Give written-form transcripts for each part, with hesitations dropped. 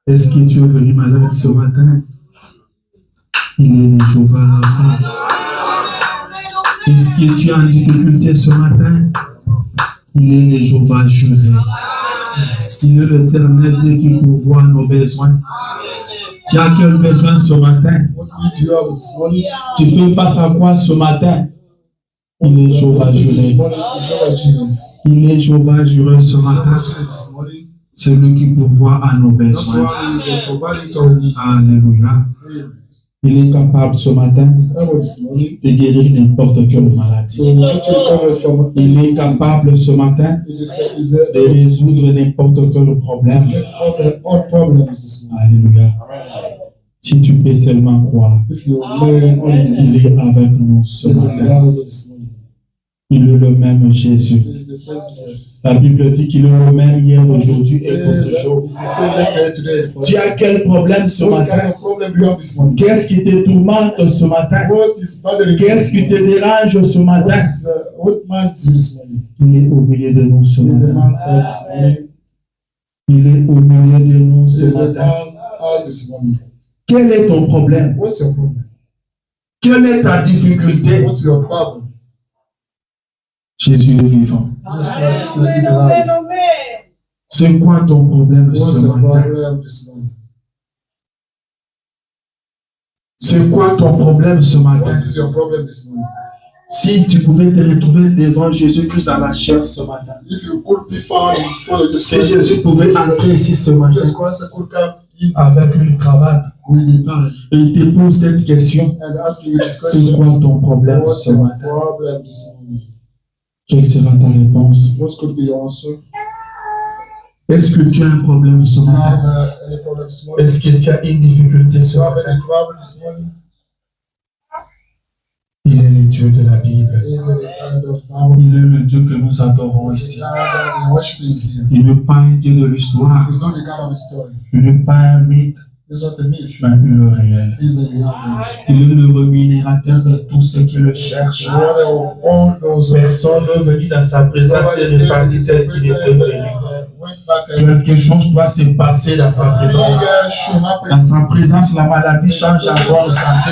Est-ce que tu es venu malade ce matin? Il est Jéhovah Rapha. Est-ce que tu es en difficulté ce matin? Il est le Jéhovah Jireh. Il est l'Éternel Dieu qui pourvoit nos besoins. Tu as quel besoin ce matin? Tu fais face à quoi ce matin? Il est Jéhovah Jireh. Il est Jéhovah Jireh ce matin. C'est lui qui pourvoit à nos besoins. Alléluia. Il est capable ce matin de guérir n'importe quelle maladie. Il est capable ce matin de résoudre n'importe quel problème. Alléluia. Si tu peux seulement croire, il est avec nous ce matin. Il est le même Jésus. La Bible dit qu'il est le même hier, aujourd'hui et pour toujours. Tu as quel problème ce matin? Qu'est-ce qui te tourmente ce matin? Qu'est-ce qui te dérange ce matin? Il est au milieu de nous ce matin. Il est au milieu de nous ce matin. Quel est ton problème? Quelle est ta difficulté? Jésus est vivant. C'est quoi ton problème ce matin? C'est quoi ton problème ce matin? Si tu pouvais te retrouver devant Jésus-Christ dans la chair ce matin, si Jésus pouvait entrer ici ce matin avec une cravate, et il te pose cette question, c'est quoi ton problème ce matin? Quelle sera ta réponse? Est-ce que tu as un problème ce matin? Est-ce que tu as une difficulté ce matin? Il est le Dieu de la Bible. Il est le Dieu que nous adorons ici. Il n'est pas un Dieu de l'histoire. Il n'est pas un mythe. Mais le réel. Il est le rémunérateur de tous ceux qui le cherchent. Personne n'est venu dans sa présence et reparti tel qu'il était venu. Quelque chose doit se passer dans sa présence. Dans sa présence, la maladie change en bonne santé.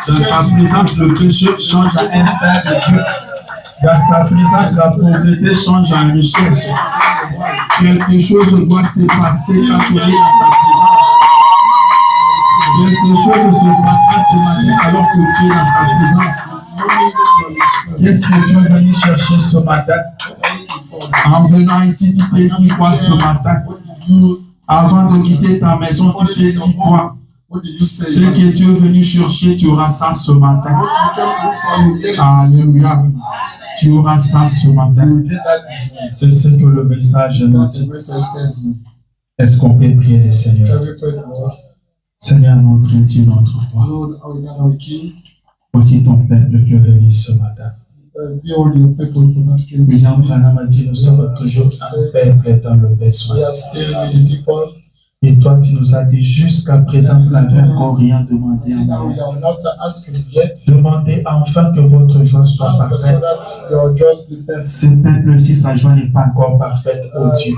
Dans sa présence, le péché change en un saint de Dieu. Dans sa présence, la pauvreté change en richesse. Quelque chose doit se passer quand tu es dans sa présence. Quelque chose se passera ce matin alors que tu es dans sa présence. Qu'est-ce que tu es venu chercher ce matin? En venant ici, tu t'es dit quoi ce matin? Avant de quitter ta maison, tu t'es dit quoi? Ce que tu es venu chercher, tu auras ça ce matin. Alléluia. Tu auras ça ce matin. C'est ce que le message nous dit. Est-ce qu'on peut prier le Seigneur? Seigneur, notre Dieu, notre roi. Voici ton peuple qui est venu ce matin. William Branham a dit, nous sommes toujours un peuple dans le besoin. Et toi, tu nous as dit, jusqu'à présent, vous n'avez encore rien demandé à moi. Demandez enfin que votre joie soit parfaite. Ce peuple-ci, sa joie n'est pas encore parfaite, oh Dieu.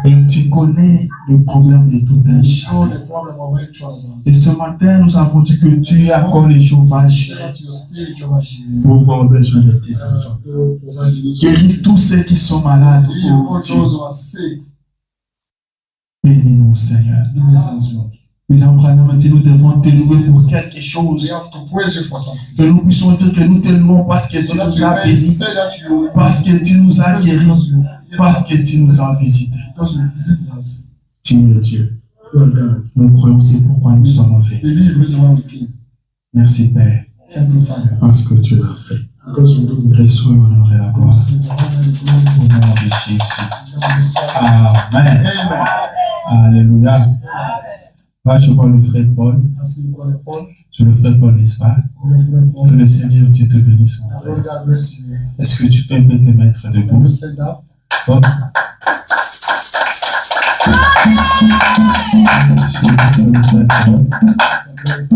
Et tu connais le problème de tout un chacun. Et ce matin, nous avons dit que tu es encore le Jéhovah Jireh pour voir besoin de tes enfants. Guéris tous ceux qui sont malades, oh Dieu. Bénis-nous, Seigneur. William Branham a dit, nous devons te louer pour quelque chose. Que nous puissions dire que nous te louons parce que tu nous as bénis, parce que tu nous as guéris, parce que tu nous as visités. Tu es Dieu. Nous croyons, c'est pourquoi nous sommes venus. Merci, Père. Parce que tu l'as fait. Reçois l'honneur et la gloire. Au nom de Jésus. Amen. Alléluia. Là, je vois le frère Paul. Je le frère Paul, n'est-ce pas? Que le Seigneur Dieu te bénisse, mon frère. Est-ce que tu peux te mettre debout? Bon.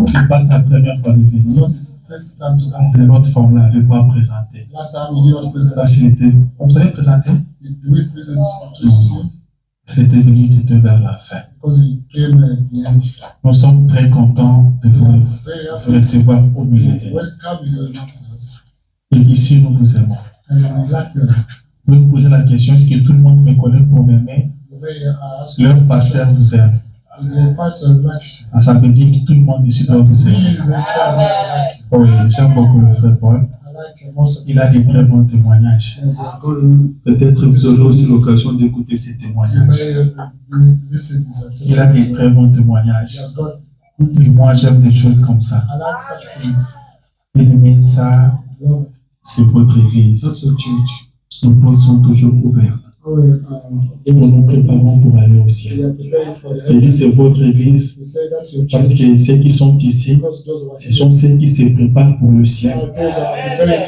C'est pas sa première fois de venir. De l'autre fois, on ne l'avait pas présenté. Là, c'était. On vous avait présenté? C'était venu, c'était vers la fin. Nous sommes très contents de vous recevoir au milieu de nous. Et ici, nous vous aimons. Vous me posez la question, est-ce que tout le monde me connaît pour m'aimer? Leur pasteur vous aime. Ça veut dire que tout le monde ici doit vous aimer. Oui, j'aime beaucoup le frère Paul. Il a des très bons témoignages. Peut-être vous aurez aussi l'occasion d'écouter ces témoignages. Il a des très bons témoignages. Et moi, j'aime des choses comme ça. Et ça, c'est votre église. Nos portes sont toujours ouvertes. Nous nous préparons pour aller au ciel. J'ai dit c'est votre église parce que ceux qui sont ici, ce sont ceux qui se préparent pour le ciel.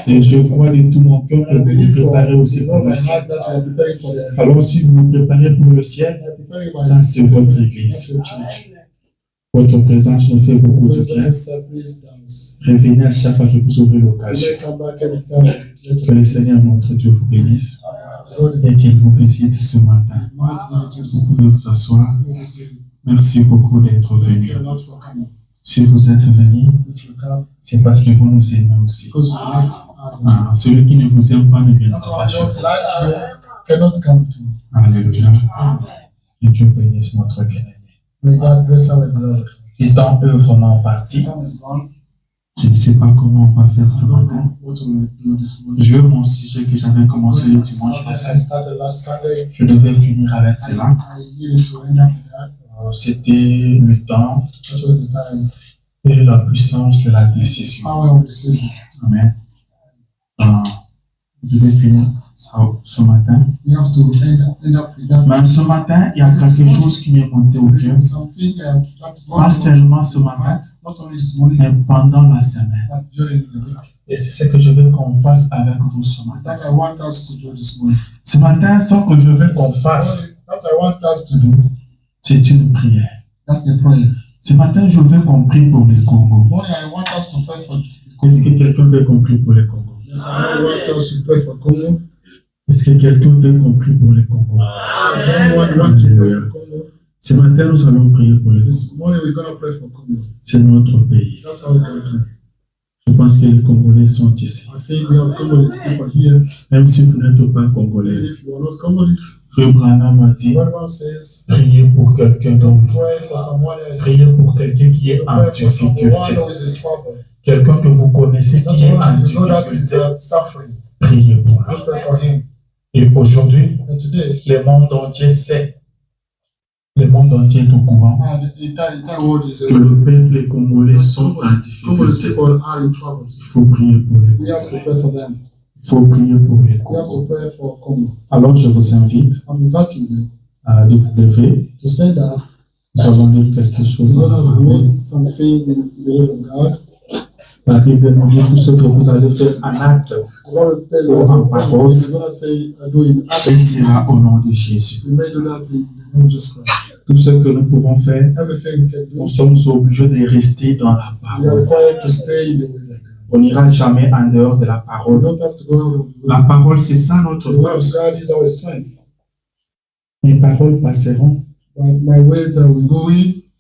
Et je crois de tout mon cœur que vous vous préparez aussi pour le ciel. Alors si vous vous préparez pour le ciel, ça c'est votre église. Votre présence nous fait beaucoup de bien. Revenez à chaque fois que vous aurez l'occasion. Que le Seigneur notre Dieu vous bénisse et qu'il vous visite ce matin. Vous pouvez vous asseoir. Merci beaucoup d'être venu. Si vous êtes venu, c'est parce que vous nous aimez aussi. Celui qui ne vous aime pas ne viendra pas chez vous. Alléluia. Que Dieu bénisse notre bien-aimé. Le temps est vraiment parti. Je ne sais pas comment on va faire ce matin. Je veux mon sujet que j'avais commencé le dimanche passé. Je devais finir avec cela. C'était le temps et la puissance de la décision. Amen. Je devais finir ce matin. Mais ce matin, il y a quelque chose qui m'est monté au cœur. Pas seulement ce matin, mais pendant la semaine. Et c'est ce que je veux qu'on fasse avec vous ce matin. Ce matin, ce que je veux qu'on fasse, c'est une prière. Ce matin, je veux qu'on prie pour le Congo. Est-ce que quelqu'un veut qu'on prie pour le Congo? Est-ce que quelqu'un veut qu'on prie pour le Congo? Ce matin, nous allons prier pour le Congo. C'est notre pays. Je pense que les Congolais sont ici. Même si vous n'êtes pas Congolais. Frère Branham a dit, priez pour quelqu'un d'autre. Priez pour quelqu'un qui est en difficulté. Quelqu'un que vous connaissez qui est en difficulté. Priez pour lui. Et aujourd'hui, le monde entier sait. Le monde entier est au courant que le peuple congolais sont en difficulté. Il faut prier pour les Congolais. Il faut prier pour les Congolais. Alors je vous invite à vous lever. Nous allons lire quelque chose. La Bible nous dit tout ce que vous allez faire en acte ou en parole, et sera au nom de Jésus. Tout ce que nous pouvons faire, nous sommes obligés de rester dans la parole. On n'ira jamais en dehors de la parole. La parole, c'est ça notre force. Mes paroles passeront.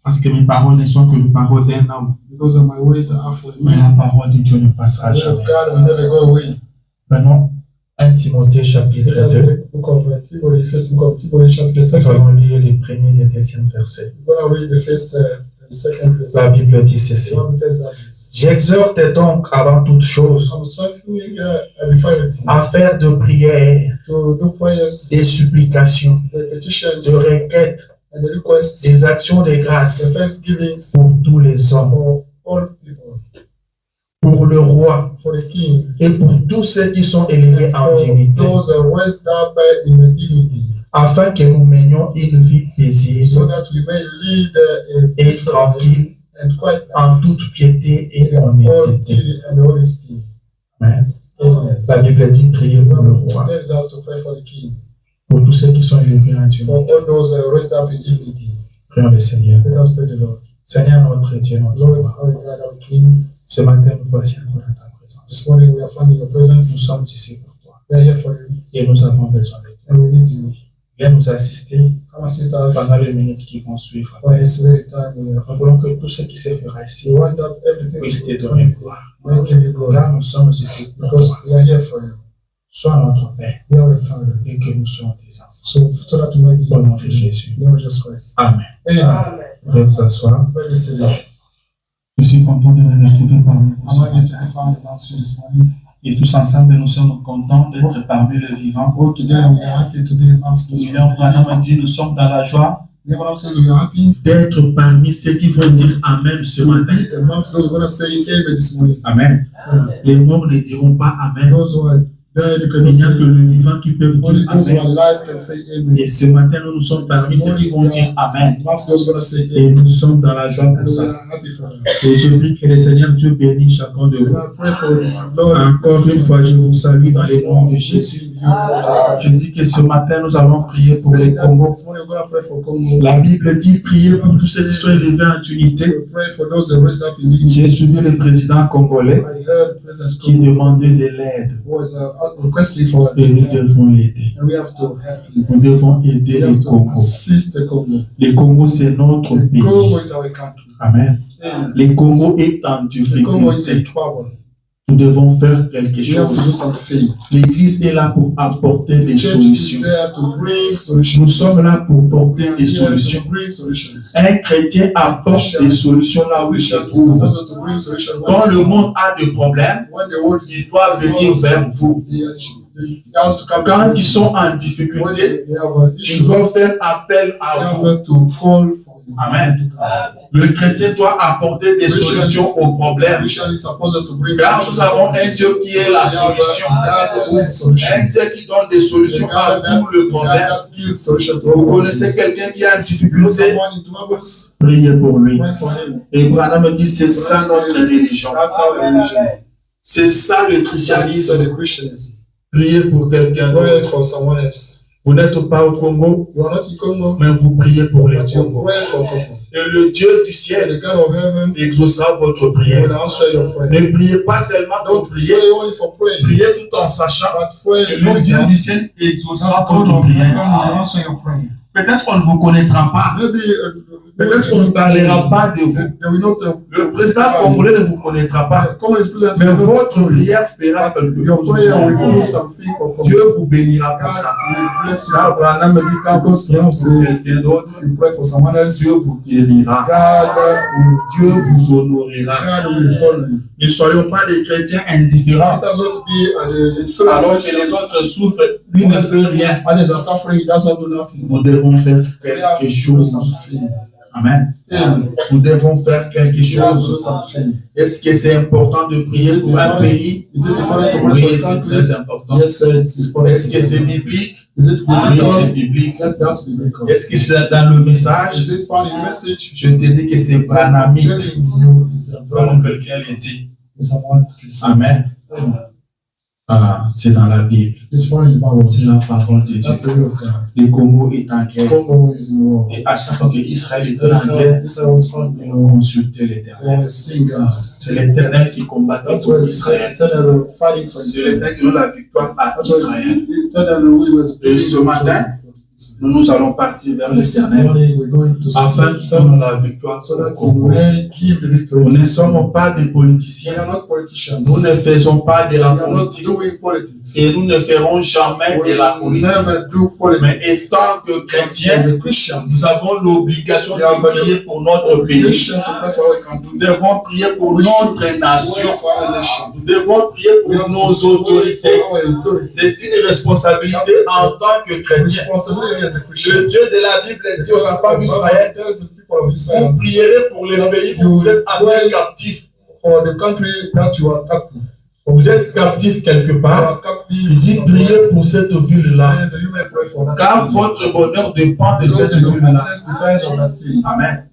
Parce que mes paroles ne sont que les paroles d'un homme. Mais la parole de Dieu ne passera jamais. Maintenant, 1 Timothée chapitre 2. Nous allons lire les premiers et les deuxièmes versets. La Bible dit ceci. J'exhorte donc avant toute chose à faire de prières, des supplications, de requêtes, des actions de grâce pour tous les hommes, pour pour le roi for the king, et pour tous ceux qui sont élevés en dignité, those raised up in dignity, afin que nous menions une vie paisible so that we may lead a et peaceful tranquille and quiet en toute piété et honnêteté. and honesty. Amen. Amen. La Bible dit prier pour le roi, Tells us to pray for the king, pour tous ceux qui sont élevés en for dignité. all those raised up in dignity. Prions le Seigneur. Let us pray the Lord. Seigneur notre Dieu, notre Lord, roi, our God, our King, ce matin nous voici encore dans ta présence. this morning we are finding your Nous presence. sommes ici pour toi We are here for you, et nous avons besoin de toi. and we need you. Viens nous assister Come assist us pendant les minutes qui vont suivre. for this very time. Nous voulons que tout ce qui se fera ici We want that everything puisse te we donner gloire. may give you glory, Car nous sommes ici pour because toi. we are here for you. Sois notre Père We are your Father. et que nous soyons tes enfants. So that we may be Au nom de Jésus. in the name of Jesus Christ. Amen. Amen. Vous pouvez vous asseoir. Pray this today. Je suis content de vous retrouver parmi vous. I want you to be found amongst you this morning. Et tous ensemble, nous sommes contents d'être parmi les vivants. All together, we are happy to be amongst those. William Branham a dit, nous sommes dans la joie The Bible says we are happy d'être parmi ceux qui vont dire Amen ce to matin. be amongst those who are going to say amen this morning. Amen. Amen. Les morts ne diront pas Amen. Those who are dead, you Il n'y a que cannot say. le vivant qui peut Only dire those who are Amen. alive can say amen. Et ce matin, nous sommes parmi ceux qui vont dire Amen. Amongst those who are going to say Et amen. nous sommes dans la joie And pour we ça. are happy for them. Et je prie que le Seigneur Dieu bénisse chacun de And vous. I pray for you, Lord. Encore une fois, je vous salue dans le nom de Jésus. Je dis que ce matin, nous allons prier pour les Congos. This morning we're going to pray for Congo. La Bible dit prier pour tous ceux qui sont élevés en unité. We pray for those who are raised up in dignity. J'ai suivi le président congolais I heard President qui Congo demandait de l'aide. was requesting for Et nous help, devons l'aider. and we have to help him. Nous devons We aider have le to Congo. assist the Congo. Le Congo, c'est notre The pays. Congo is our country. Amen. Amen. Le Congo est en The Congo is in difficulté. trouble. Nous devons faire quelque We have to do chose. something. L'Église est là pour apporter des Church is solutions. there to bring solutions. Nous sommes là pour porter des We are here solutions. to bring solutions. Un chrétien apporte des solutions là où il se Christian is trouve. supposed to bring solutions. Quand le monde a des problèmes, When the world is il doit venir vers vous. he has to come Quand to ils sont en when difficulté, they have an ils issue, doivent faire appel they à vous. have to call for you. Amen. Le chrétien doit apporter des solutions aux problèmes. Christian is supposed to bring Car nous avons un Dieu qui est la We have solution. a God who is solution. Un Dieu qui donne des solutions à tout le God problème. that gives solution to Vous all connaissez problems. quelqu'un qui est en You know difficulté, someone in troubles, priez pour lui. pray for him. Et Branham me dit, c'est ça notre religion. That's our religion. C'est ça le That's christianisme. the Christianism. Priez pour quelqu'un Pray d'autre. for someone else. Vous n'êtes pas au Congo, You are not in Congo, mais vous priez pour les but you Congos. pray for Congo. Et le Dieu du And ciel the God of heaven exaucera votre prière. will answer your prayer. Ne priez pas seulement pour Don't prier, pray only for praying, priez tout en sachant but pray que le Dieu du ciel exaucera God votre of heaven prière. will answer your prayer. Peut-être on ne vous connaîtra pas, Maybe peut-être on ne parlera pas de vous. they will not Le président congolais ne vous connaîtra pas, Congo is president, mais votre prière fera quelque your chose. prayer will do something for Congo. Dieu vous bénira pour ça. God will bless you. Car Branham me dit quand vous priez pour quelqu'un d'autre, If you pray for someone else, Dieu vous guérira. God Dieu vous honorera. will honor you. Ne soyons pas des chrétiens indifférents. It does not be Alors que les autres souffrent, lui ne fait rien. others are suffering, he doesn't do nothing. Nous devons faire We have quelque to do chose. something. Amen. Amen. Nous devons faire quelque We have to do chose. something. Est-ce que c'est important de prier pour un pays? Is it important to Oui, pray for a c'est country? très important. Yes, sir, it's important. Est-ce que c'est biblique? Is it Oui, c'est biblical? biblique. Yes, that's biblical. Est-ce que c'est dans le message? Is it found in the message? Je te dis que c'est I'm branamique, telling you, is a comme brand, quelqu'un le dit. is someone to kill someone. Amen. Amen. Ah, c'est dans la Bible. It's found in the Bible. C'est la parole de Dieu. That's the will of God. Le Congo est en guerre. Congo is in war. Et à chaque fois qu'Israël était en guerre, Israel was found in ils war. consultaient l'Éternel. They sing God. C'est l'Éternel qui combattait That's pour why Israël. Israel fighting for C'est Israel. l'Éternel qui donne la victoire à That's why Israël. Eternal will was Et ce matin, nous allons partir vers l'Éternel we're going to afin qu'il donne la victoire so au that he Congo. may give the victory. Nous ne sommes pas des We politiciens. are not politicians. Nous ne faisons pas de We la are not politique. doing politics. Et nous ne ferons jamais We de la will politique. never do Mais politics. étant que chrétiens, As a Christians, nous avons l'obligation we have de prier pour notre pays. obligation to pray for our country. Nous devons prier pour notre nation. Pray for our nation. Nous devons prier pour We have nos to autorités. pray for our authorities. C'est une responsabilité en tant que chrétien. Responsibility as a Le Christian. Dieu de la Bible dit aux enfants d'Israël, Tells the people of Israel, vous prierez pour les pays où vous êtes amenés captifs. for the country that you are captive. Vous êtes captif quelque You part. are captive. Il dit priez pour cette ville-là. Says you may pray for that Car city. votre bonheur dépend de Because cette your ville-là. happiness depends on that city. Amen.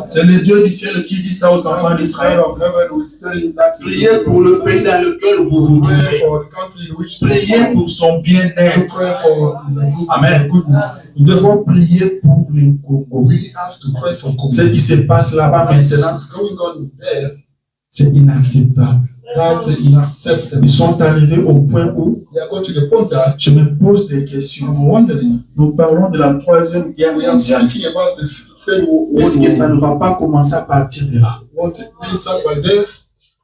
C'est le Dieu du ciel qui dit ça aux enfants d'Israël. of heaven will stay in that city. Priez pour le pays dans lequel vous vous Pray trouvez. for the country in which Priez pour son you bien-être. pray for his Amen. goodness. Nous devons prier pour les Congo. We have to pray for Congo. Ce qui se passe là-bas maintenant, What's going on there? c'est inacceptable. That's inacceptable. Ils sont arrivés au point où We are going to the point that je me pose des questions. I'm wondering. Nous parlons de la troisième guerre We are mondiale. speaking about the third world Est-ce que ça war. ne va pas commencer à partir de là? Want to be start by there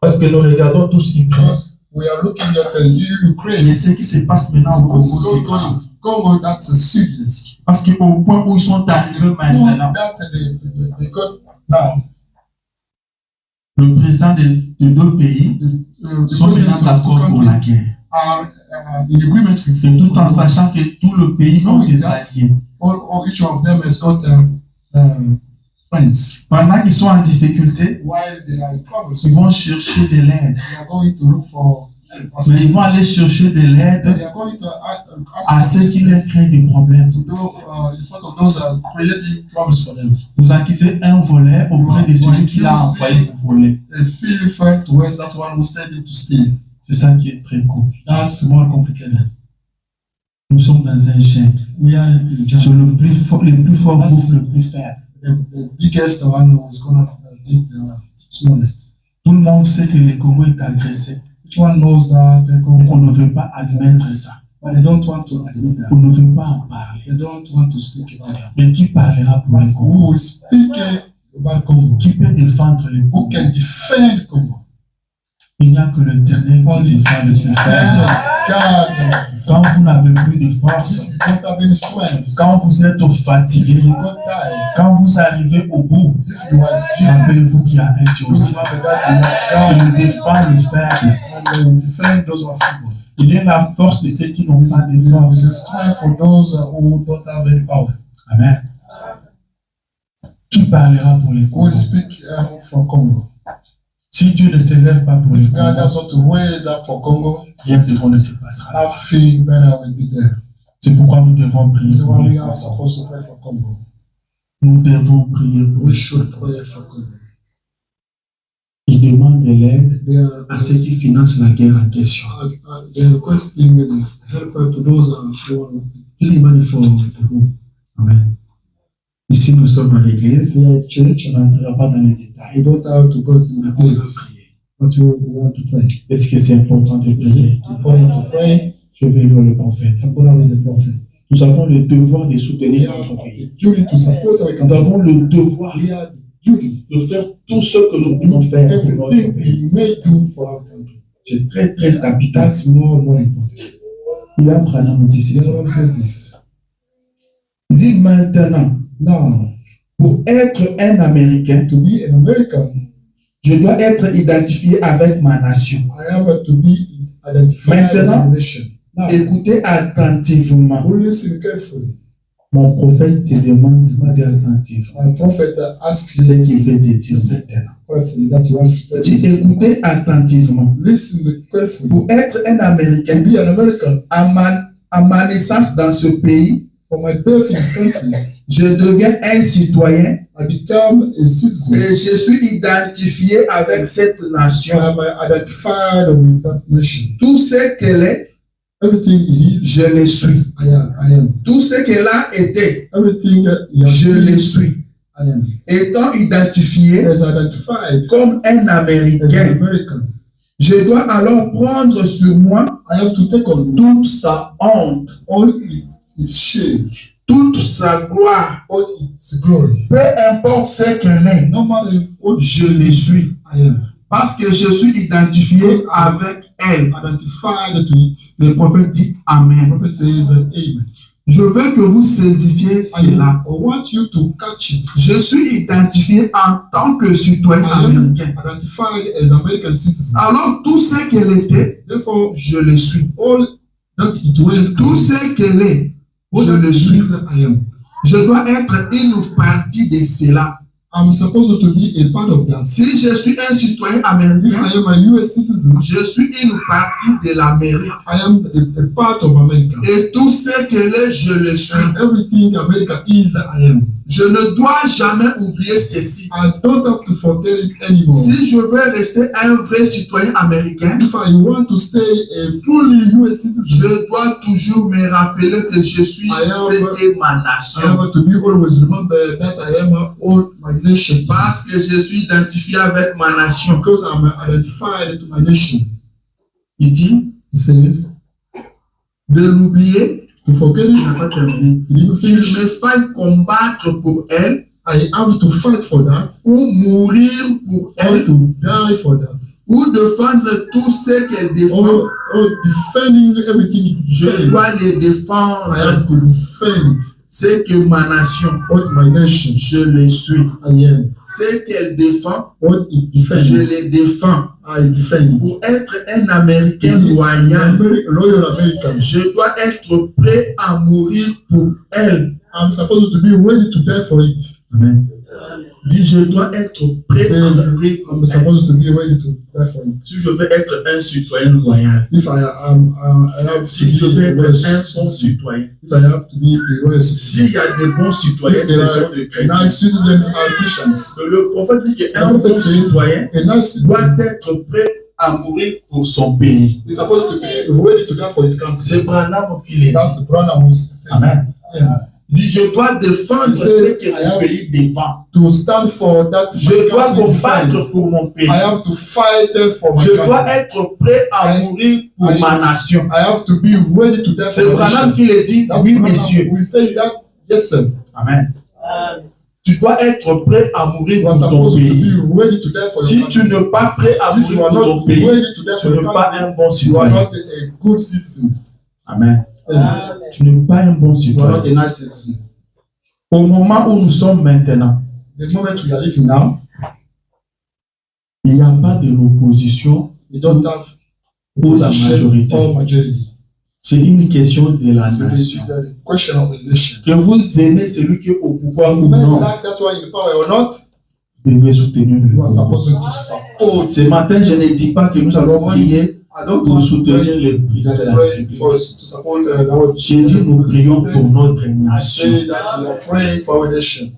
Parce que nous regardons tous Ukraine. because we are looking at the Ukraine. Et ce qui se passe maintenant au What's Congo, c'est grave. going Congo, that's serious. Parce qu'au point où ils sont arrivés maintenant, That they got now. le président de deux pays The sont maintenant presidents of d'accord two pour la countries guerre. are in agreement with Et tout en sachant que tout le pays ont des alliés. each one of them has got friends. Pendant qu'ils sont en difficulté, While they are in trouble, ils vont chercher de l'aide. they are going to look for help. Mais ils vont aller chercher de l'aide They are going to ask à ceux qui leur créent des problèmes. to do in front of those creating troubles for them. Vous accusez un voleur auprès de celui qui l'a envoyé pour voler. A thief towards that one who sent him to steal. C'est ça qui est très compliqué. That's more complicated. Nous sommes dans un chien. We are in Sur Japan. le plus fort groupe le plus faible. The biggest one who is going to be the smallest. Tout le monde sait que le Congo est agressé. Each one knows that On ne veut pas admettre ça. but they don't want to admit that. On ne veut pas en parler. They don't want to speak about that. Mais qui parlera pour le But Congo? who will speak about Congo? Qui peut défendre le Who Congo? can defend Congo? Il n'y a que l'Éternel qui défend le plus faible. God. Quand vous n'avez plus de force, If you don't have any strength, quand vous êtes if fatigué, you got tired, quand vous arrivez au bout, if you are deep, rappelez-vous qu'il y a un Dieu you aussi. have a God Il défend le faible. and they will defend those who are feeble. Il est la force de ceux qui n'ont pas de There is force. a strength for those who don't have any power. Amen. Qui parlera pour les Who Congo? will speak for Congo? Si Dieu ne se lève pas pour les If God Congo, does not to raise up for Congo, rien de bon ne se passera. nothing better will be there. C'est pourquoi nous devons prier This is pour why les we are Congo. supposed to pray for Congo. Nous devons prier pour We les should Congo. pray for Congo. Ils demandent de l'aide They are à ceux qui financent la guerre en question. they are requesting the help to those who are giving money for the war. Amen. Ici, nous sommes à l'église. We are at church. On n'entrera pas dans les détails. You don't have to go to the On veut place, prier. but you want to pray. Est-ce que c'est important de prier? It's important to pray. Je vais lire le prophète. Important with the prophet. Nous avons le devoir de We soutenir have notre pays. the duty to support our Nous country. avons le devoir We have the duty de faire tout ce que nous pouvons faire pour notre everything pays. we may do for our country. C'est très, très capital. That's more important. William Branham nous dit The ceci. Bible says this. Il dit maintenant, Now, pour être un Américain, to be an American, je dois être identifié avec ma nation. I have to be identified with Maintenant, the nation. Now, écoutez attentivement. who listen carefully. Mon prophète te demande d'écouter attentivement My prophet asks ce you qu'il veut te dire maintenant. carefully that you have to Dis écoutez attentivement. listen carefully. Pour être un To Américain, be an American, à ma naissance dans ce pays, for my birth in this country, je deviens un citoyen I become a citizen. et je suis identifié avec cette nation. I am identified with that nation. Tout ce qu'elle est, Everything he is, je le suis. I am. Tout ce qu'elle a été, Everything he has je le been, suis. I am. Étant identifié As identified comme un as an Américain, American, je dois alors prendre sur moi I have to take on toute sa honte, all its shame, toute sa gloire. all its glory. Peu importe ce qu'elle est, No matter what je le suis. I am. Parce que je suis identifié avec elle. Identified to it. Le prophète dit The Amen. prophet says, Amen. Je veux que vous saisissiez cela. I want you to catch it. Je suis identifié en tant que citoyen I am américain. identified as American citizen. Alors tout ce qu'elle était, Therefore, je le suis. all that it was, Tout ce qu'elle est, all je that le it suis. is, I am. Je dois être une partie de cela. I'm supposed to be a part of that. Si je suis un citoyen If américain, I am a US citizen, je suis une partie de l'Amérique. I am a part of America. Et tout ce qu'elle est, je le suis. And everything America is, I am. Je ne dois jamais oublier ceci. I don't have to forget it anymore. Si je veux rester un vrai citoyen américain, If I want to stay a fully US citizen, je dois toujours me rappeler que je suis ce qu'est ma I nation. have to be always remember that I am all my nation. Parce que je suis identifié avec ma nation. Because I'm identified to my nation. Il dit, He says, de l'oublier, to forget it, he didn't qu'il finish. me faille combattre pour elle, I have to fight for that, ou mourir pour or elle, to die for that, ou défendre tout ce qu'elle défend. or defending everything it Je defends. dois les I défendre. have to defend it. C'est que ma nation, What my nation, je le suis. I am. Ce qu'elle défend, What it je defends, les défends. I defend it. Pour être un Américain loyal, Loyal American. je dois être prêt à mourir pour elle. I'm supposed to be ready to die for it. Amen. Dis, je dois être prêt à mourir pour I'm elle. supposed to be ready to die for it. Si je veux être un citoyen loyal, If I have to si je veux be a être loyal un bon citizen, citoyen, if I have to be a loyal citizen, s'il y a des bons citoyens, if ce there sont are des chrétiens. nice citizens are Christians, Le prophète dit qu'un bon citoyen a nice doit citizen être prêt à mourir pour son pays. is supposed to be ready to die for his country. C'est Branham qui l'a dit. That's Branham who's saying. Amen. Yeah. Il dit, je dois défendre Il says, ce que mon pays défend. To stand for that, Je my dois country combattre defends. pour mon pays. I have to fight for my Je country. dois être prêt à mourir pour ma nation. I have to be ready to die C'est for my Branham nation. qui le dit, That's oui, Branham. messieurs. We say that, yes, sir. Amen. Tu dois être prêt à mourir You are pour ton supposed to pays. be ready to die for Si your tu country. n'es pas prêt à If you mourir are pour ton not pays, ready to die tu for your n'es pas country, un bon you are citoyen. not a good citizen. Amen. Amen. Tu n'es pas un bon You are not citoyen. a nice citizen. Au moment où nous sommes maintenant, The moment we are living now, il n'y a pas de l'opposition we don't have pour la opposition majorité. or majority. C'est une question de la So nation. it's a question of the nation. Que vous aimez celui qui est au pouvoir ou Whether you non, like that one in power or not, vous devez soutenir le you are pouvoir. supposed to support. Ce matin, je ne dis pas que nous allons prier I don't pour want to soutenir pray, le président de la pray République. for us to support our J'ai dit nous prions pour notre I nation. say that we are praying for our nation.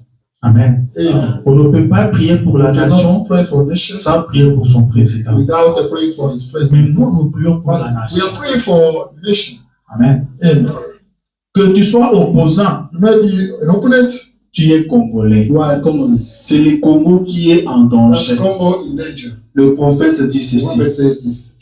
Amen. Amen. On ne peut pas prier pour la We nation cannot pray for nation sans prier pour son président. without praying for his Mais president. nous prions pour But la we nation. are praying for the nation. Amen. Amen. Que tu sois opposant, You may be an opponent, tu es congolais. you are a communist. C'est le Congo qui est en That's danger. Congo in danger. Le prophète dit The ceci. prophet says this.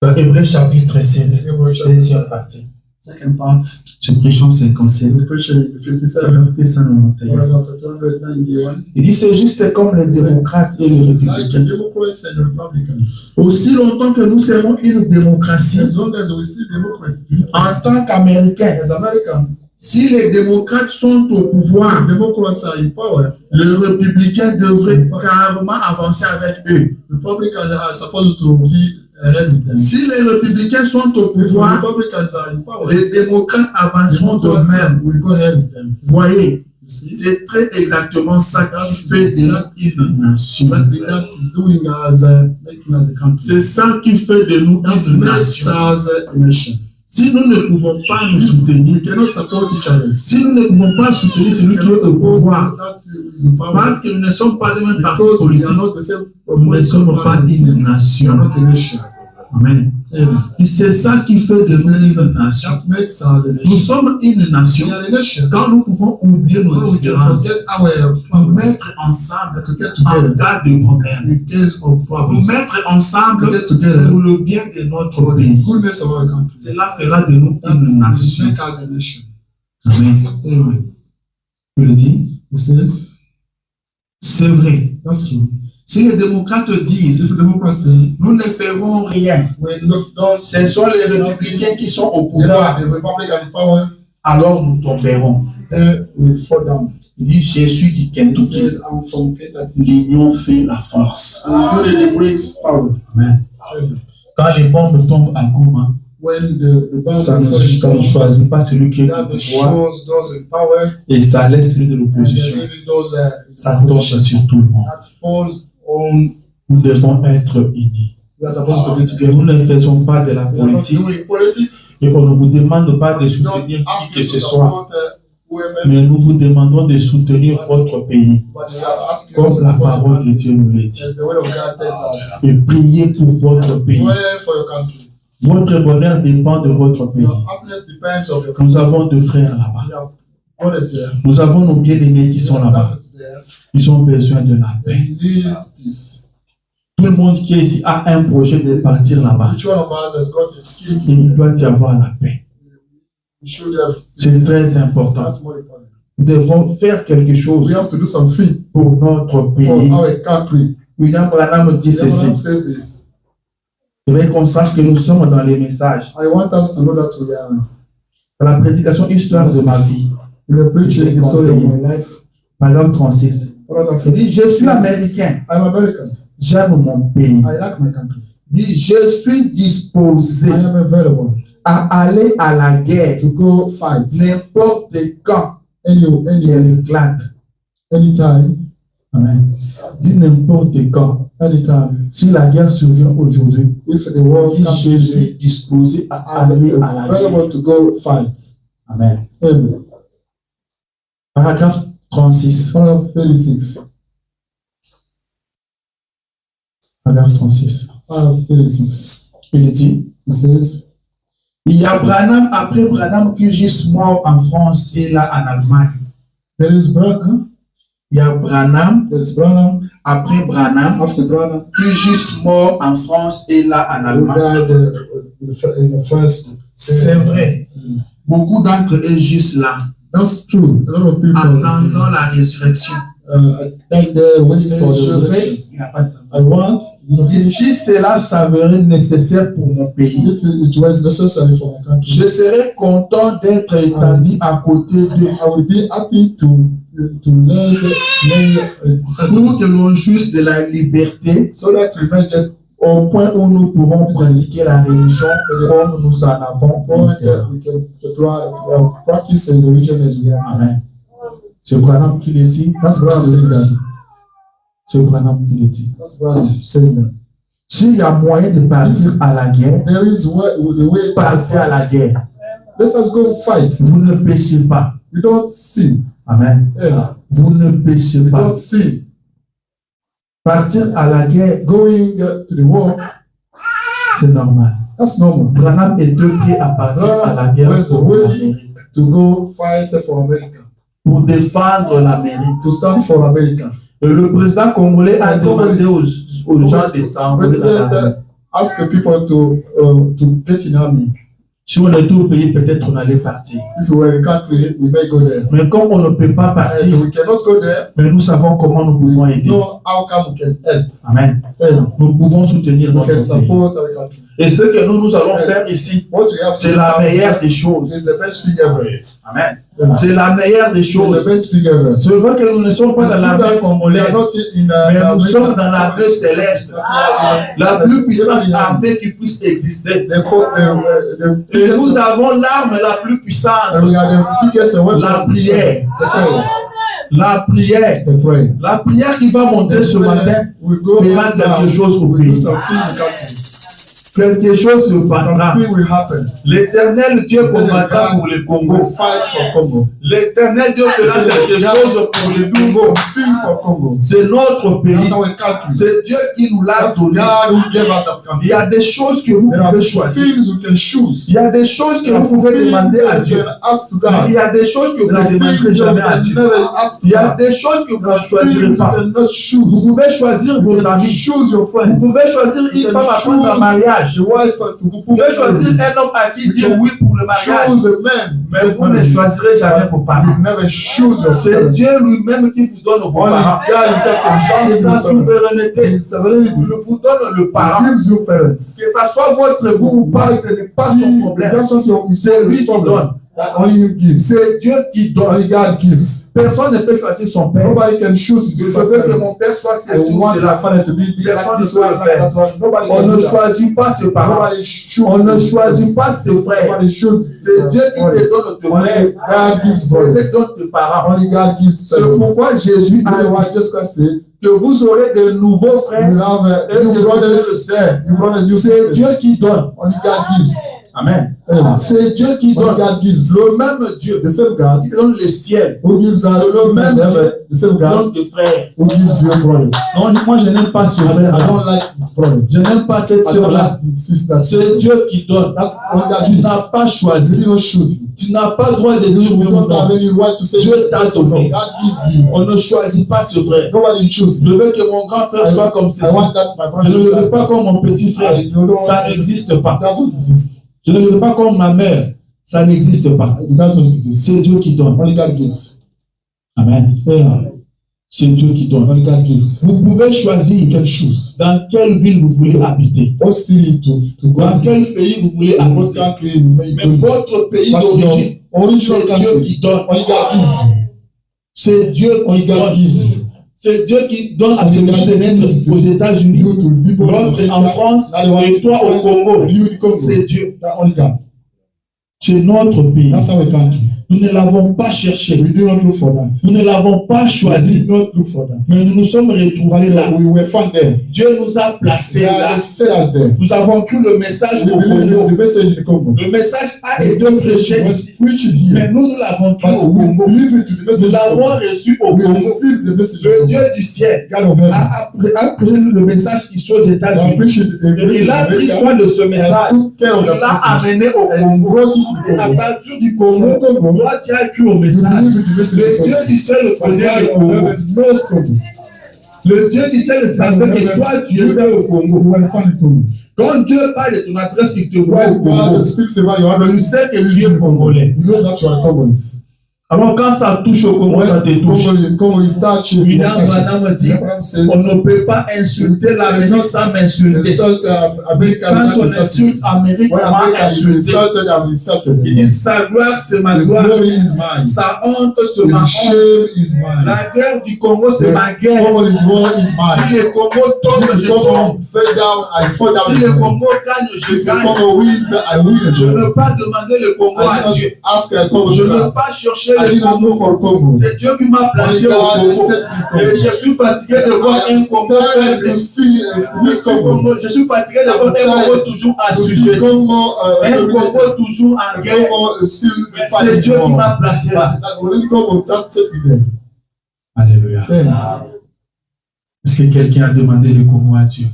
Dans Hébreux chapitre 7, Hebrews chapter deuxième partie. second part, Je prêche en 57. the preaching in 57, Verset 191. paragraph 291. Il dit c'est juste comme les démocrates et les Like the républicains. Democrats and Republicans. Aussi longtemps que nous serons une démocratie, As long as we see Democrats, en tant qu'Américains, as Americans, si les démocrates sont au pouvoir, Democrats are in power. les républicains devraient carrément avancer avec eux. Republicans are supposed to be ahead with them. Si les républicains sont au If the pouvoir, Republicans are in power, les démocrates avanceront de Democrats même. will go ahead with them. Voyez, You see? c'est très exactement ça qui fait de nous une nation. Exactly that is doing as making us a country. C'est ça qui fait de nous That une makes nation. us a nation. Si nous ne pouvons pas nous soutenir, We cannot support each other. si nous ne pouvons pas soutenir celui qui est au pouvoir, that is in power. parce que nous ne sommes pas de même parti Because we politique, are not the same. nous ne sommes pas une We are nation. not a nation. Amen. Amen. Et c'est ça qui fait de nous une nation. That makes us a Nous nation. sommes une nation We are a nation. quand nous pouvons oublier nos When we can différences, forget our nous problems, mettre ensemble to get en together cas de problème, in case of nous problems, mettre ensemble to get together pour le bien de notre for the pays. goodness of our country. Cela fera de nous That une will nation. make us a nation. Amen. Amen. Je le dis, It says, c'est vrai. that's true. Si les démocrates disent, This democracy, nous ne ferons rien, when don't ce sont les républicains qui sont au the pouvoir, Republican power, alors nous tomberons. will fall down. Il dit, je suis du It Kentucky. says, I'm from Kentucky. L'union fait la force. And unity brings power. Amen. Amen. Quand les bombes tombent à Goma, when the Ça Bible ne choisit pas celui qui est au pouvoir shows those in power et ça laisse celui de and l'opposition. leaving those Ça tombe sur tout le monde. that falls on. Nous devons être unis. We are supposed to be Et together. nous ne faisons pas de la We are not politique doing politics. et on ne vous demande pas de We don't soutenir ask qui que you to ce soit, support whoever, mais nous vous demandons de soutenir votre pays, but we are asking comme you to la support parole de Dieu nous le dit. as the word of God tells us. Et priez pour votre pays. Pray for your country. Votre bonheur dépend de votre pays. Your happiness depends on your country. Nous avons deux frères là-bas. We have brothers there. Nous avons nos bien-aimés qui sont We have là-bas. brothers there. Ils ont besoin de la They paix. need peace. Tout le monde qui est ici a un projet de partir là-bas. Each one of us has got a skill. Il doit y avoir la paix. We should have. C'est très important. That's more important. Nous devons faire quelque chose We have to do something pour notre for pays. our country. William Branham dit The ceci. Bible says this. Je veux qu'on sache que nous sommes dans les messages. I want us to know that we are Dans la prédication Histoire de ma vie, in the preaching the story of my life. paragraphe 36. Il dit, je suis américain, I'm American. j'aime mon pays. I like my country. Il dit, je suis disposé I am available à aller à la guerre to go fight n'importe quand any qu'elle éclate. anytime, Amen. Dit n'importe quand. anytime. Si la guerre survient aujourd'hui, If the world dit, comes je to me, suis disposé à I'm aller à la guerre. available to go fight. Amen. Amen. Paragraphe 36. Paragraph 36. Paragraphe 36. Paragraph 36. Il dit, It says, il y a Branham, après Branham, qui est juste mort en France et là en Allemagne. there is Branham, Il y a Branham, there is Branham, après Branham, after Branham, qui est juste mort en France et là en who Allemagne. died in the first. C'est vrai. Beaucoup d'entre eux juste là, That's true. A lot of people attendant la résurrection. died there waiting for the Je resurrection. vais, il n'y a pas de temps. I want, Si cela s'avérait nécessaire pour mon pays, if it was necessary for my country, je serais content d'être étendu à côté de I would be happy to lay pour que l'on jouisse de la liberté so that we may get au point où nous pourrons pratiquer la religion comme nous en avons point honte. that we can practice the religion as we are. Amen. C'est Branham qui le dit. That's Branham saying that. C'est Branham qui le dit. That's Branham saying that. S'il y a moyen de partir à la guerre, There is the way partez à la guerre. Let us go fight. Vous ne péchez pas. We don't sin. Amen. Yeah. Vous ne péchez We pas. don't sin. Partir à la guerre, Going to the war, c'est normal. that's normal. Branham est deux pieds à partir à la guerre Where's the pour way l'Amérique. to go fight for America, Pour défendre l'Amérique. to stand for America. Le président congolais a demandé aux gens de s'envoler dans l'armée. President ask the people to get in army. Si on était au pays, peut-être on allait partir. If we were in a country, we may go there. Mais comme on ne peut pas And partir, we cannot go there. mais nous savons comment nous pouvons aider. No, how come we can help? Amen. Yeah. Nous pouvons soutenir We notre can pays. support our country. Et ce que nous allons faire ici, What we have c'est la meilleure des choses. is the best thing ever. Amen. Yeah. C'est la meilleure des It's the choses. best thing ever. C'est vrai que nous ne sommes pas dans l'armée We congolaise, are not in mais nous sommes dans l'armée céleste, la plus puissante armée qui puisse exister. Et nous avons l'arme la plus puissante, And we are the biggest weapon. la prière. The prayer. La prière. The prayer. La prière qui va monter ce matin We go fera quelque chose au do pays. something in the country. Quelque chose se passera. Something will happen. L'éternel Dieu combattra pour le Congo. We'll fight for Congo. L'éternel Dieu fera quelque chose pour le Do Congo. something for Congo. C'est notre pays. That's our country. C'est Dieu qui nous l'a That's donné. God who gave us that Il country. y a des choses que vous There are pouvez choisir. things we can choose. Il y a des choses que vous pouvez demander à You Dieu. can ask to Il God. y a des choses que vous There ne are demanderez things you jamais à can Dieu. never ask to Il y a God. des choses que vous There ne are choisirez things you pas. cannot Vous choose. pouvez choisir You vos can amis. choose your Vous friends. pouvez choisir une femme à prendre en mariage. The wife Vous pouvez choisir un homme à qui dire oui pour le mariage. choose a man. Mais vous ne choisirez jamais vos parents. You never choose your C'est parents. Dieu lui-même qui vous donne vos Only parents. God himself can Dans choose sa your parents. souveraineté, il vous donne le parent. He gives you parents. Que ça soit votre goût ou pas, ce n'est pas son problème. That's not your C'est lui qui donne. That only Him gives. C'est Dieu qui donne. Only God gives. Personne ne peut choisir son père. Nobody can choose his Je veux que mon père soit I ceci ou want my cela. father to be Personne like this ne peut one, le like faire. that one. Nobody On can ne do that. choisit pas ses parents. Nobody choose. On ne choisit pas ses frères. Nobody choose. C'est Dieu qui te donne tes Only frères. God gives C'est brothers. Dieu qui donne tes parents. Only God gives C'est sons. pourquoi Jésus That's a why dit Jesus Christ said, que vous aurez de nouveaux you frères will have et de new nouvelles brothers, sœurs. new brothers, new C'est sisters. Dieu qui donne. Only God gives. Amen. Amen. C'est Dieu qui Only donne. God gives. Le même Dieu The same God qui donne le ciel. who gives us Le même heaven, Dieu the same qui God donne des frères. who gives your brothers. Non, moi je n'aime pas ce I frère. don't like this brother. Je n'aime pas cette I don't sœur-là. like this sister. C'est Dieu qui donne. That's only God Tu gives. n'as pas You choisi. don't choose. Tu n'as pas le droit de dire You oui ou don't have non. any right to say Dieu t'a yes or no. donné. God gives you. On ne choisit pas ce frère. Nobody chooses. Je veux que mon grand frère soit comme I ceci. want that my brother. Je ne le veux pas comme mon petit frère. I don't Ça n'existe pas. doesn't exist. Je ne le veux pas comme ma mère. Ça n'existe pas. It doesn't exist. C'est Dieu qui donne. Only God gives. Amen. Amen. C'est Dieu qui donne. Only God gives. Vous pouvez choisir You can choose. dans quelle ville vous voulez habiter. What city to go Dans to? quel pays vous voulez In what habiter. country you may Mais go to. votre pays But d'origine, your original c'est Dieu country, qui donne. only God gives. C'est Dieu Only qui God donne. gives. C'est Dieu qui donne à celui de naître aux États-Unis, You to people l'autre en France et toi au Congo. You in Congo. C'est Dieu. That only God. C'est notre pays. That's our country. Nous ne l'avons pas cherché. We did not look for that. Nous ne l'avons pas We choisi. did not look for that. Mais nous nous sommes retrouvés là. We were found there. Dieu nous a placés là. God set us there. Nous avons cru le message We au believe Congo. the message in Congo. Le message a été prêché was ici. preached Mais here. nous l'avons cru But au we Congo. believe it to the Nous message in l'avons Congo. reçu au We Congo. received the message Le in Dieu Congo. du ciel God of heaven. a prêché le message ici aux God États-Unis. preached it in Il a pris America. soin de ce message. And took care of Il that l'a message. amené au And Congo. brought it Et to à Congo. partir du Congo, From Congo, toi tu as cru au you message. believe it to the Le message Dieu in du ciel Congo. connaît le God of Congo. heaven knows Congo. Le Dieu du ciel savait que toi tu étais au Congo. You were found in Congo. Quand Dieu parle de ton adresse, il te voit au When God Congo. speaks about your Tu address, sais que tu es congolais. he knows that you are Congolese. Alors quand ça touche au Congo, ça te touche. Congo is touching. William Branham dit, on ne peut pas insulter l'Amérique sans m'insulter. Quand on insulte l'Amérique, on m'a insulté. Il dit, sa gloire, c'est ma gloire. Sa honte, c'est ma honte. La guerre du Congo, c'est ma guerre. Si le Congo tombe, je tombe. Si le Congo gagne, je gagne. Je ne veux pas demander le Congo à Dieu. Je ne veux pas chercher le Congo. C'est Dieu qui m'a placé au Congo. Et je suis fatigué de voir un Congo faible. Je suis fatigué de voir un Congo toujours assujetti. Un Congo toujours en guerre. C'est Dieu qui m'a placé là. Alléluia. Est-ce que quelqu'un a demandé le Congo à Dieu?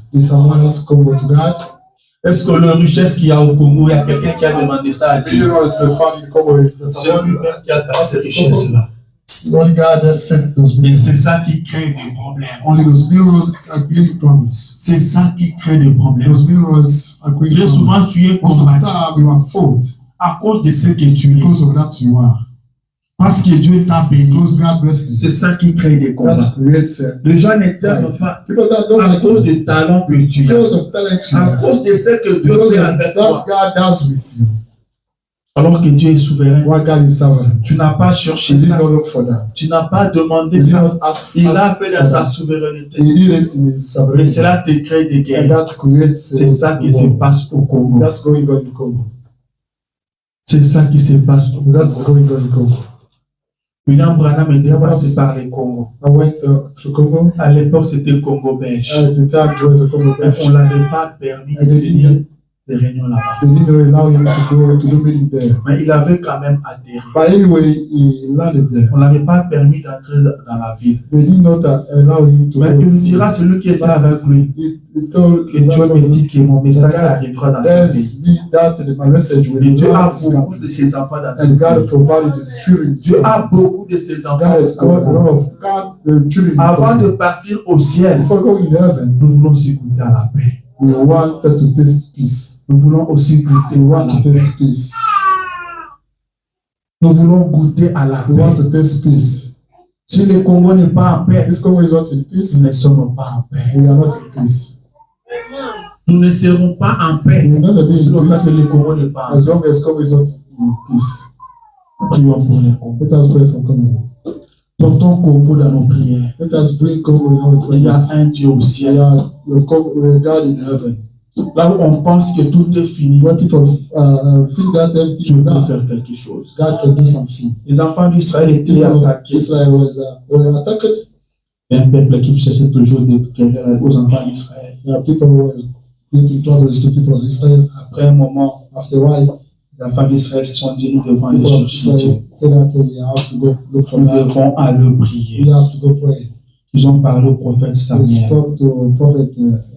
Est-ce que la richesse qu'il y a au Congo, il y a quelqu'un qui a demandé ça à Dieu? C'est lui-même qui a donné cette richesse-là. Et c'est ça qui crée des problèmes. C'est ça qui crée des problèmes. Très souvent, tu es combattu à cause de ce que tu es. Parce que Dieu t'a béni. C'est ça qui crée des combats. Les gens ne t'aiment pas à cause des talents que tu as. À cause de ce que Dieu fait avec toi. Alors que Dieu est souverain. Tu n'as pas cherché ça. Tu n'as pas demandé ça. Il l'a fait dans sa souveraineté. Et cela te crée des guerres. C'est ça qui se passe au Congo. C'est ça qui se passe au Congo. William Branham était passé par les Congo. À l'époque, c'était le Congo belge. On ne l'avait pas permis de venir des réunions là-bas. Mais il avait quand même atterri. On ne l'avait pas permis d'entrer dans la ville. Mais il dira celui qui était avec lui que Dieu me dit que mon message arrivera dans ce pays. Et Dieu a beaucoup de ses enfants dans ce pays. Dieu a beaucoup de ses enfants. Avant de partir au ciel, nous voulons aussi goûter à la paix. We want to taste peace. Nous voulons aussi goûter à la paix. Peace. Nous voulons goûter à la paix. We want to taste peace. Si le Congo n'est pas en paix, If Congo is not in peace, nous ne sommes pas en paix. we are not in peace. Nous ne serons pas en paix We will never be in parce que peace le Congo n'est pas en as paix. long as Congo is not in peace. Prions pour les Congos. Let us pray for Congo. Portons Congo dans nos prières. Let us bring Congo in our Il y a prayers. un Dieu au ciel. We are God in heaven. Là où on pense que tout est fini, When people feel that Dieu everything peut done, faire quelque chose. God can do something. Les enfants d'Israël étaient People of attaqués. Israel was attacked. Il y a un peuple qui cherchait toujours des querelles aux enfants d'Israël. There are people who were getting troubles to people of Israel. Après un moment, After a while, les enfants d'Israël se sont dit, nous devons aller people of chercher Dieu. Israel said that we have to go look for Nous God. devons aller We prier. have to go pray. Ils ont parlé au prophète They Samuel. spoke to Prophet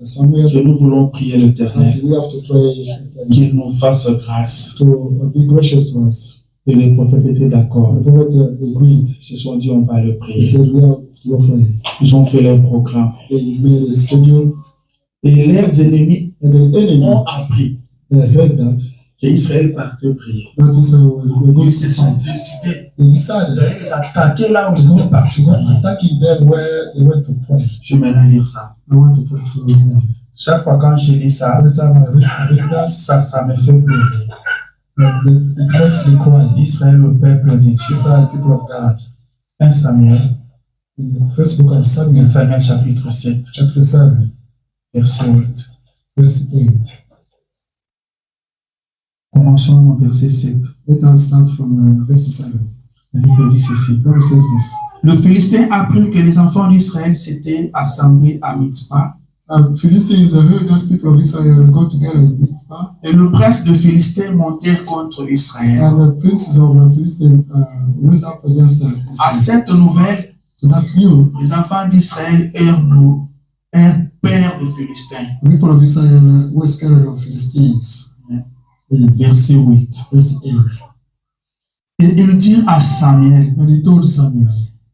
Samuel. Que nous voulons prier l'Éternel. And we have to pray Qu'il nous fasse grâce. to be gracious to us. Et les prophètes étaient d'accord. The prophet agreed. Ils se sont dit, on va le He prier. said we have to go pray. Ils ont fait leur programme. They made a schedule, Et leurs ennemis and the enemy ont appris heard that qu'Israël partait prier. Israel was going Ils se to sont fight. décidés They decided d'aller les attaquer là où to ils go étaient partis to go prier. attacking them where they went to pray. Je vais aller lire ça. I want to pray to them. Chaque fois quand je lis ça, Every time I read that, ça me fait pleurer. it makes me cry. Israël, le peuple de Dieu. Israel, people of God. 1 Samuel, In the first book of 1 Samuel, Samuel chapitre 7, chapter 7, verset 8. verse 8. Commençons au verset 7. Let us start from verse 7. La Bible dit ceci. The Bible says this. Le Philistin apprit que les enfants d'Israël s'étaient assemblés à Mitzpah. Philistines heard that people of Israel go together in Mitzpah, Et le prince de Philistin montèrent contre Israël. and the princes of Philistine rose up against À Israel. cette nouvelle, So that's new. les enfants d'Israël eurent peur des Philistins. The people of Israel were scared of Philistines. Verset 8. Verse 8. Et ils dirent à Samuel, And he told Samuel,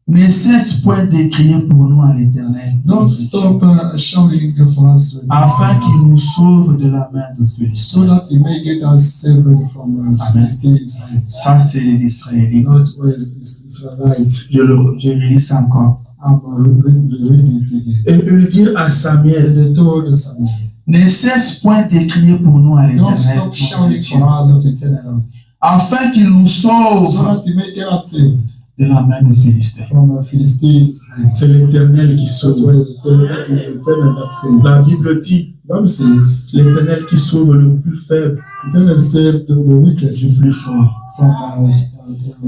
ne cesse point d'écrire pour nous à l'Éternel, don't stop shouting for us, afin qu'il nous sauve de la main de so Philistins. that he may get us saved from Philistines' hands. Ça, c'est les Israélites. That was Israelite. Je relis ça encore. I'm reading it again. Et ils dirent à Samuel, And they told Samuel, ne cesse point d'écrire pour nous à don't l'Éternel, stop shouting for us to eternal, afin qu'il nous so sauve that he may get us saved de la main de Philistins. from Philistines' C'est hands. l'Éternel qui That sauve. was that is eternal that saved. La Bible dit, Bible says, l'Éternel qui sauve le plus faible eternal saved the du weakest plus fort. from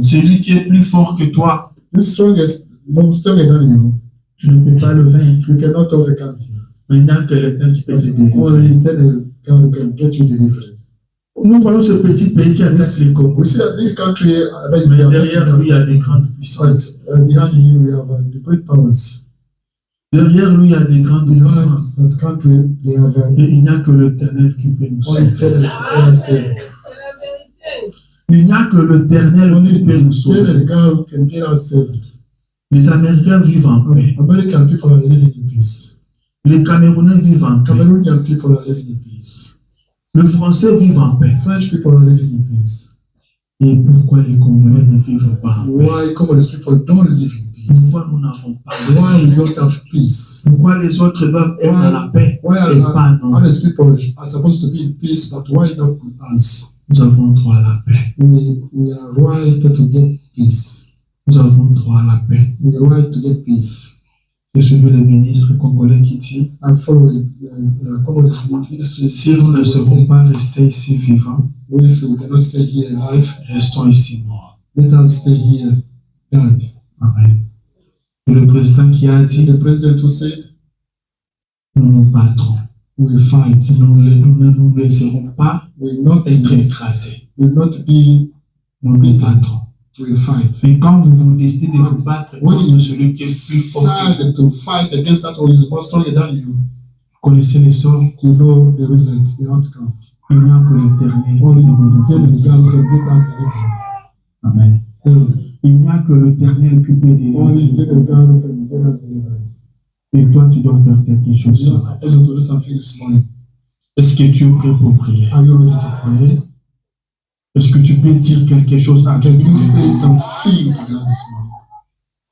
Celui qui est plus fort que toi, the strongest, no stronger than you. tu ne peux pas le vaincre. You cannot overcome him. Mais il n'y a que l'Éternel qui peut te délivrer. Only eternal God can get you delivered. Nous voyons ce petit pays qui attaque les Congo. We see that this country that is Mais the derrière lui, il y a des grandes puissances. behind him we have the great powers. Derrière lui, il y a des grandes Behind puissances. that country they have Et il n'y a que l'Éternel qui peut nous only sauver. eternal saved. Il n'y a que l'Éternel qui peut nous sauver. Eternal God who can get us saved. Les Américains vivent en paix. American people are living in peace. Les Camerounais vivent en paix. Cameroonian people are living in peace. Les Français vivent en paix. French people are living in peace. Et pourquoi les Congolais ne vivent pas en paix? Why Congolese people don't live in peace? Pourquoi nous n'avons pas de Why we paix? don't have peace? Pourquoi les autres doivent être dans la paix Why et pas nous? others people are supposed to be in peace, but why not us? Nous avons droit à la paix. We are right to get peace. Nous avons droit à la paix. We are right to get peace. Je suis le ministre congolais qui dit, I follow Congolese ministry. si nous ne savons pas rester ici vivants, If we cannot stay here alive, restons ici morts. let us stay here dead. Amen. Et le président qui a dit, The president who said, nous nous battrons. we will fight. Nous ne nous laisserons pas We will not être écrasés. be, Nous nous battrons. we will fight. Et quand vous décidez de vous battre contre celui qui est plus fort que vous, Decide to fight against that one is more stronger than you. connaissez les sorts, You know the result, the outcome. il n'y a que l'Éternel. Only the God who can get us delivered. Amen. Il n'y a que l'Éternel qui peut Only délivrer. the God who can get us delivered. Et toi, tu dois faire quelque chose You sur are ça. supposed to do something this morning. Est-ce que tu es prêt pour prier? Are you ready to pray? Est-ce que tu peux dire quelque chose à Can Dieu? you say something to God this morning?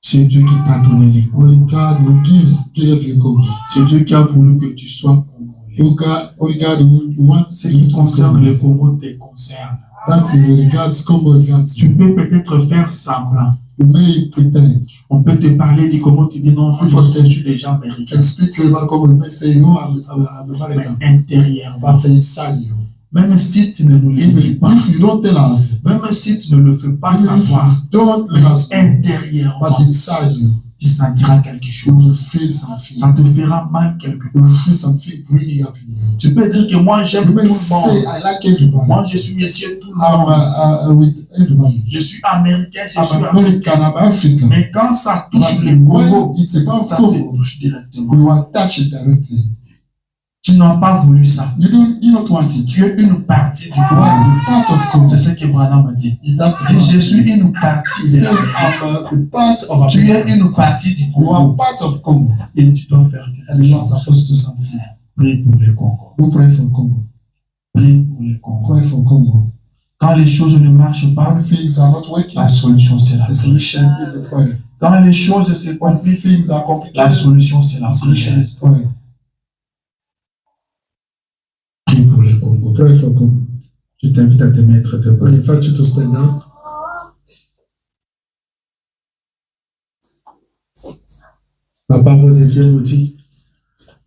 C'est Dieu qui t'a donné les mots. Only God who gave you God. C'est Dieu qui a voulu que tu sois congolais. Only God who wants Ce you qui to concerne be les Congos te concerne. That is regards Congo regards. Tu peux peut-être faire semblant. You may pretend. On peut te parler du Congo, tu dis non, je suis déjà You américain. can speak about Congo. You may say, no, I'm American. Mais intérieurement, But inside you. même si tu ne nous le dis pas, If you don't tell us, même si tu ne le fais pas even if savoir, you don't let us know, intérieurement, but inside you, tu sentiras quelque you chose. will feel something. Ça te fera mal quelque You part. will feel something really up in you. Tu peux dire que moi j'aime You tout may le say, monde. I like everybody. Moi je suis monsieur tout le I'm monde. with everybody. Je suis américain, je suis I'm africain. American, I'm African. Mais quand ça touche But le Congo, when it's about ça te Congo, touche directement. we will touch it directly. Tu n'as pas voulu ça. You don't want it. Tu es une partie du You Congo. are a part of Congo. C'est ce que Branham m'a dit. Is that Je suis une partie He de says, la I'm a part of Tu es Africa. une partie du You are Congo. part of Congo. Et tu dois faire And quelque you are chose. supposed to do something. Prie pour le Congo. We pray for Congo. Prie pour le Congo. Pray for Congo. Quand les choses ne marchent pas, When things are not working, la solution c'est la the prière. solution is the prayer. Quand les choses se When compliquent, things are la complicated, solution c'est la the solution prière. is prayer. Prie pour le Congo. Pray for Congo. Je t'invite à te mettre debout. I invite you to stand up. La parole de Dieu nous dit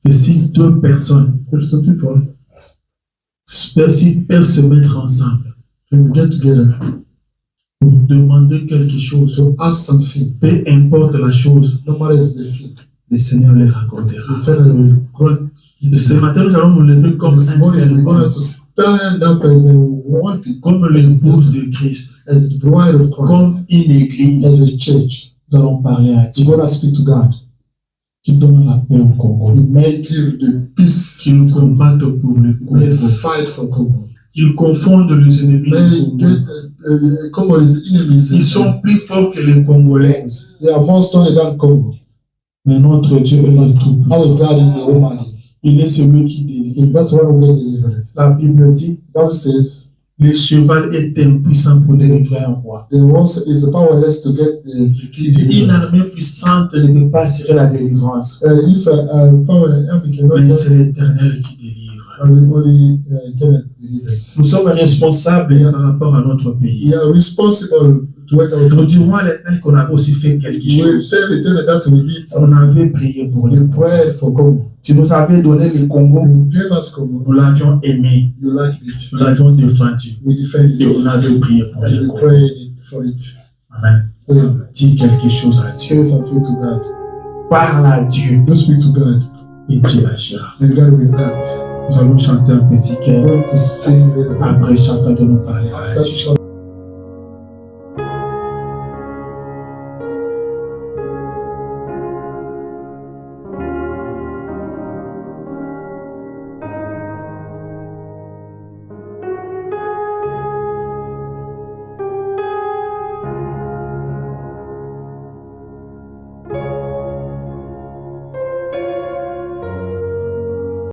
que si deux personnes, If the people s'ils peuvent se mettre ensemble can get together pour demander quelque chose, to ask something, peu importe la chose, no matter the thing, le Seigneur les accordera. the Father will grant. Ce matin, nous allons nous lever comme un This morning seul we're going homme, to stand up as a one people, comme l'épouse de Christ, as the bride of comme Christ, une église. as a church. Nous allons parler à Dieu We're going to speak to God. qui donne la paix au Congo, He may give the peace, qu'il combatte pour le may Congo, fight for Congo. qu'il confonde les ennemis du May Congo. get Congo's enemies. Ils sont plus forts que les Congolais, They are more stronger than Congo. mais notre Dieu est le Our tout-puissant. God is the Almighty. Il est celui qui délivre. Is that one who get delivered? La Bible dit, Bible says le cheval est impuissant pour délivrer un roi. the horse is powerless to get the Il dit, une armée puissante ne peut pas assurer la délivrance, if power army cannot mais get c'est l'Éternel qui délivre. only internet delivers. Nous sommes responsables par rapport à notre pays. We are responsible towards our Nous country. dirons à l'Éternel qu'on avait aussi fait quelque We will chose. tell the internet that we did. On avait prié pour We les prayed for Congo. Tu nous avais donné le Congo, You gave us Congo. nous l'avions aimé, You liked it. nous l'avions défendu We defended et on it. avait prié pour And le we Congo. prayed for it. Amen. Dis quelque chose à Dieu. Say something to God. Parle à Dieu You speak to God. et Dieu agira. And God will act. Nous allons chanter un petit We're cœur. going to sing. Après chacun de nous parler à After Dieu. each other.